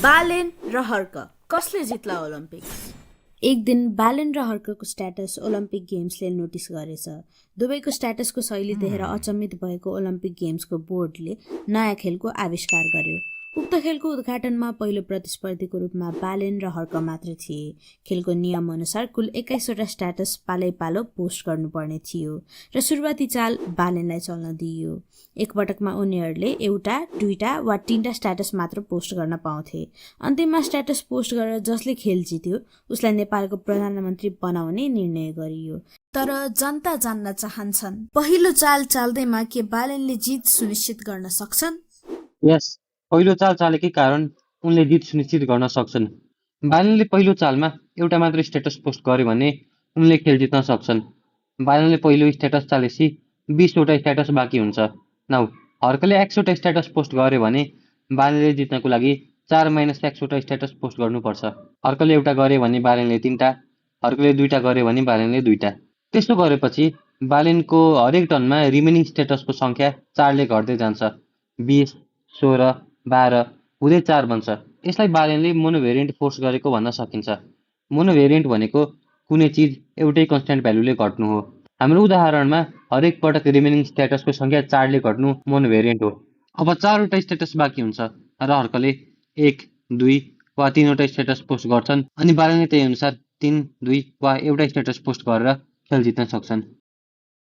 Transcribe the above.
बालेन र हर्क कसले जित्ला ओलम्पिक्स? एक दिन बालेन र हर्कको स्ट्याटस ओलम्पिक गेम्सले नोटिस गरेछ। दुवैको स्ट्याटसको शैली देखेर अचम्मित भएको ओलम्पिक गेम्सको बोर्डले नयाँ खेलको आविष्कार गर्यो। उक्त खेलको उद्घाटनमा पहिलो प्रतिस्पर्धीको रूपमा बालेन र हर्क मात्र थिए। खेलको नियमअनुसार कुल 21वटा स्ट्याटस पालै पालो पोस्ट गर्नुपर्ने थियो र सुरुवाती चाल बालेनलाई चल्न दिइयो। एकपटकमा उनीहरूले एउटा, दुईटा वा तीनटा स्ट्याटस मात्र पोस्ट गर्न पाउँथे। अन्तिममा स्ट्याटस पोस्ट गरेर जसले खेल जित्यो उसलाई नेपालको प्रधानमन्त्री बनाउने निर्णय गरियो। तर जनता जान्न चाहन्छन्, पहिलो चाल चाल्दैमा के बालेनले जित सुनिश्चित गर्न सक्छन्? यस, पहिलो चाल चालेकै कारण उनले जित सुनिश्चित गर्न सक्छन्। बालेनले पहिलो चालमा एउटा मात्र स्ट्याटस पोस्ट गर्यो भने उनले खेल जित्न सक्छन्। बालेनले पहिलो स्ट्याटस चालेपछि 20वटा स्ट्याटस बाँकी हुन्छ। नाउ हर्कले 100वटा स्ट्याटस पोस्ट गर्यो भने बालेनले जित्नको लागि 4-1वटा स्ट्याटस पोस्ट गर्नुपर्छ। हर्कले एउटा गर्यो भने बालेनले 3टा, हर्कले 2टा गर्यो भने बालेनले 2टा। त्यसो गरेपछि बालेनको हरेक टर्नमा रिमेनिङ स्ट्याटसको सङ्ख्या 4ले घट्दै जान्छ। 20, 16, 12 हुँदै 4 बन्छ। यसलाई बालेनले मोनोभेरिएन्ट फोर्स गरेको भन्न सकिन्छ। मोनोभेरिएन्ट भनेको कुनै चिज एउटै कन्स्ट्यान्ट भ्यालुले घट्नु हो। हाम्रो उदाहरणमा हरेक पटक रिमेनिङ स्ट्याटसको सङ्ख्या 4ले घट्नु मोनोभेरिएन्ट हो। अब 4वटा स्ट्याटस बाँकी हुन्छ र हर्कले 1, 2 वा 3वटा स्ट्याटस पोस्ट गर्छन् अनि बालेनले त्यही अनुसार 3, 2 वा एउटा स्ट्याटस पोस्ट गरेर खेल जित्न सक्छन्।